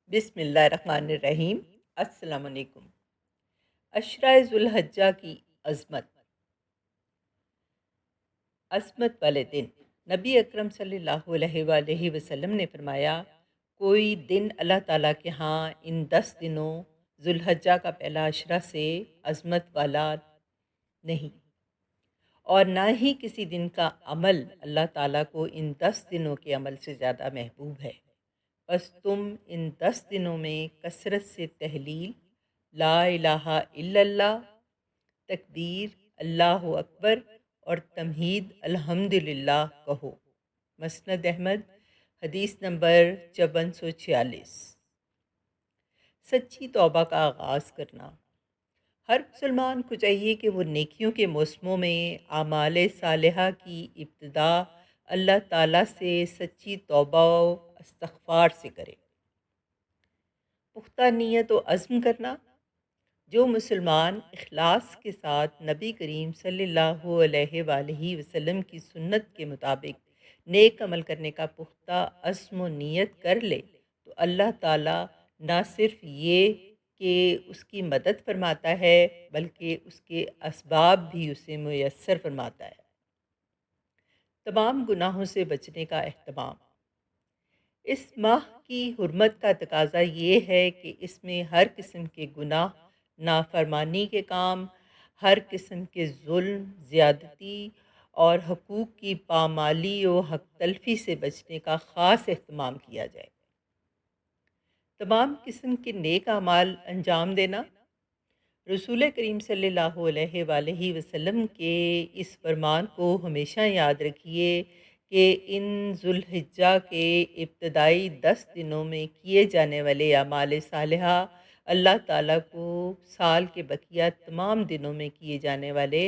بسم اللہ الرحمن الرحیم۔ السلام علیکم۔ عشرہ ذوالحجہ کی عظمت والے دن نبی اکرم صلی اللہ علیہ وآلہ وسلم نے فرمایا، کوئی دن اللہ تعالیٰ کے ہاں ان 10 دنوں ذوالحجہ کا پہلا عشرہ سے عظمت والا نہیں، اور نہ ہی کسی دن کا عمل اللہ تعالیٰ کو ان 10 دنوں کے عمل سے زیادہ محبوب ہے۔ بس تم ان 10 دنوں میں کثرت سے تحلیل، لا الہ الا اللہ، تکبیر، اللہ اکبر اور تمہید الحمدللہ کہو۔ مسند احمد، حدیث نمبر 5446۔ سچی توبہ کا آغاز کرنا۔ ہر مسلمان کو چاہیے کہ وہ نیکیوں کے موسموں میں اعمال صالحہ کی ابتدا اللہ تعالیٰ سے سچی توبہ و استغفار سے کرے۔ پختہ نیت و عزم کرنا۔ جو مسلمان اخلاص کے ساتھ نبی کریم صلی اللہ علیہ وآلہ وسلم کی سنت کے مطابق نیک عمل کرنے کا پختہ عزم و نیت کر لے تو اللہ تعالیٰ نہ صرف یہ کہ اس کی مدد فرماتا ہے بلکہ اس کے اسباب بھی اسے میسر فرماتا ہے۔ تمام گناہوں سے بچنے کا اہتمام۔ اس ماہ کی حرمت کا تقاضا یہ ہے کہ اس میں ہر قسم کے گناہ، نافرمانی کے کام، ہر قسم کے ظلم، زیادتی اور حقوق کی پامالی و حق تلفی سے بچنے کا خاص اہتمام کیا جائے۔ تمام قسم کے نیک اعمال انجام دینا۔ رسول کریم صلی اللہ علیہ وآلہ وسلم کے اس فرمان کو ہمیشہ یاد رکھیے کہ ان ذوالحجہ کے ابتدائی 10 دنوں میں کیے جانے والے اعمال صالحہ اللہ تعالیٰ کو سال کے بقیہ تمام دنوں میں کیے جانے والے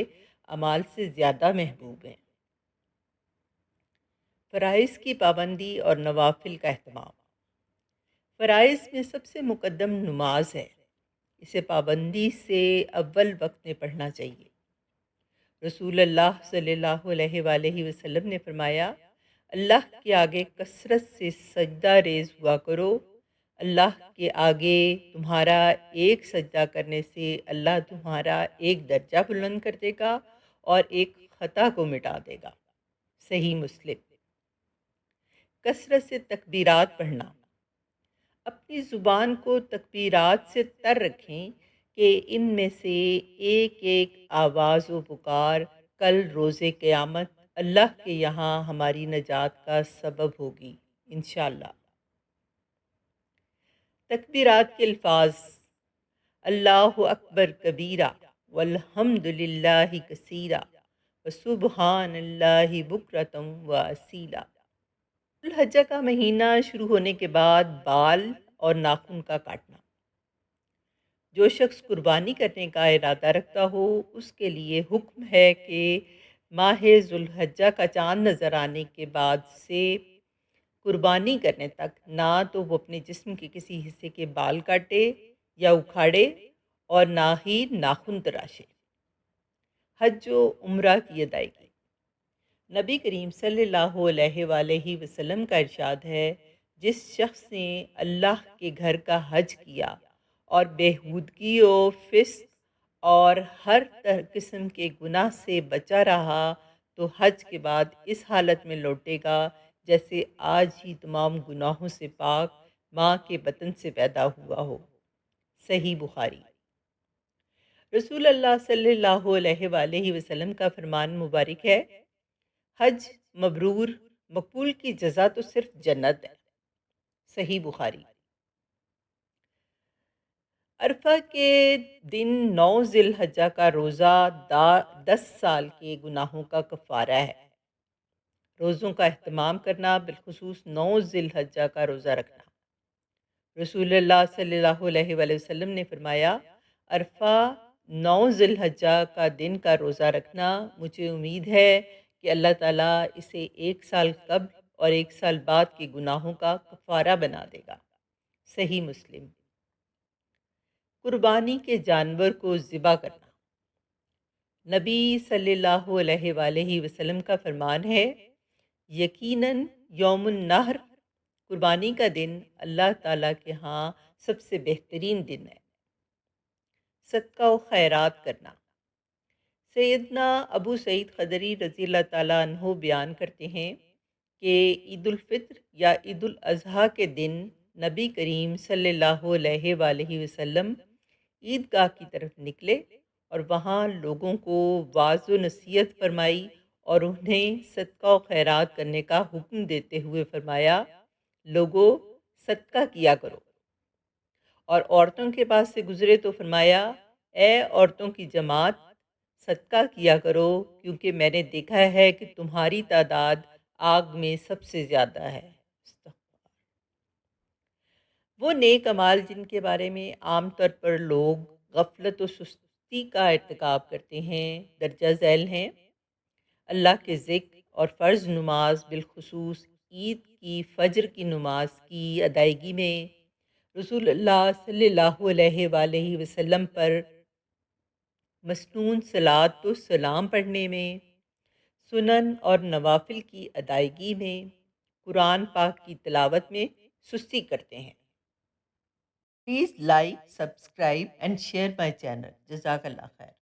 اعمال سے زیادہ محبوب ہیں۔ فرائض کی پابندی اور نوافل کا اہتمام۔ فرائض میں سب سے مقدم نماز ہے، اسے پابندی سے اول وقت میں پڑھنا چاہیے۔ رسول اللہ صلی اللہ علیہ وآلہ وسلم نے فرمایا، اللہ کے آگے کثرت سے سجدہ ریز ہوا کرو۔ اللہ کے آگے تمہارا ایک سجدہ کرنے سے اللہ تمہارا ایک درجہ بلند کر دے گا اور ایک خطا کو مٹا دے گا۔ صحیح مسلم۔ کثرت سے تکبیرات پڑھنا۔ اپنی زبان کو تکبیرات سے تر رکھیں کہ ان میں سے ایک ایک آواز و پکار کل روز قیامت اللہ کے یہاں ہماری نجات کا سبب ہوگی انشاءاللہ۔ تکبیرات کے الفاظ: اللہ اکبر کبیرہ والحمد للہ کثیرہ وسبحان اللہ بکرۃ و اصیلا۔ ذوالحجہ کا مہینہ شروع ہونے کے بعد بال اور ناخن کا کاٹنا۔ جو شخص قربانی کرنے کا ارادہ رکھتا ہو اس کے لیے حکم ہے کہ ماہ ذوالحجہ کا چاند نظر آنے کے بعد سے قربانی کرنے تک نہ تو وہ اپنے جسم کے کسی حصے کے بال کاٹے یا اکھاڑے اور نہ ہی ناخن تراشے۔ حج و عمرہ کی ادائیگی۔ نبی کریم صلی اللہ علیہ وآلہ وسلم کا ارشاد ہے، جس شخص نے اللہ کے گھر کا حج کیا اور بےہودگی و فسق اور ہر قسم کے گناہ سے بچا رہا تو حج کے بعد اس حالت میں لوٹے گا جیسے آج ہی تمام گناہوں سے پاک ماں کے بطن سے پیدا ہوا ہو۔ صحیح بخاری۔ رسول اللہ صلی اللہ علیہ وآلہ وسلم کا فرمان مبارک ہے، حج مبرور مقبول کی جزا تو صرف جنت ہے۔ صحیح بخاری۔ عرفہ کے دن 9 ذی الحجہ کا روزہ 10 سال کے گناہوں کا کفارہ ہے۔ روزوں کا اہتمام کرنا، بالخصوص 9 ذی الحجہ کا روزہ رکھنا۔ رسول اللہ صلی اللہ علیہ وآلہ وسلم نے فرمایا، عرفہ 9 ذی الحجہ کا دن کا روزہ رکھنا، مجھے امید ہے کہ اللہ تعالیٰ اسے 1 سال قبل اور 1 سال بعد کے گناہوں کا کفارہ بنا دے گا۔ صحیح مسلم۔ قربانی کے جانور کو ذبح کرنا۔ نبی صلی اللہ علیہ وآلہ وسلم کا فرمان ہے، یقیناً یوم النحر قربانی کا دن اللہ تعالیٰ کے ہاں سب سے بہترین دن ہے۔ صدقہ و خیرات کرنا۔ سیدنا ابو سعید خدری رضی اللہ تعالیٰ عنہ بیان کرتے ہیں کہ عید الفطر یا عید الاضحیٰ کے دن نبی کریم صلی اللہ علیہ وآلہ وسلم عیدگاہ کی طرف نکلے اور وہاں لوگوں کو واعظ و نصیحت فرمائی اور انہیں صدقہ و خیرات کرنے کا حکم دیتے ہوئے فرمایا، لوگوں صدقہ کیا کرو۔ اور عورتوں کے پاس سے گزرے تو فرمایا، اے عورتوں کی جماعت، صدقہ کیا کرو، کیونکہ میں نے دیکھا ہے کہ تمہاری تعداد آگ میں سب سے زیادہ ہے۔ وہ نیک اعمال جن کے بارے میں عام طور پر لوگ غفلت و سستی کا ارتکاب کرتے ہیں درجہ ذیل ہیں: اللہ کے ذکر اور فرض نماز، بالخصوص عید کی فجر کی نماز کی ادائیگی میں، رسول اللہ صلی اللہ علیہ وآلہ وسلم پر مسنون صلوات و سلام پڑھنے میں، سنن اور نوافل کی ادائیگی میں، قرآن پاک کی تلاوت میں سستی کرتے ہیں۔ Please like, subscribe and share my channel. جزاک اللہ خیر۔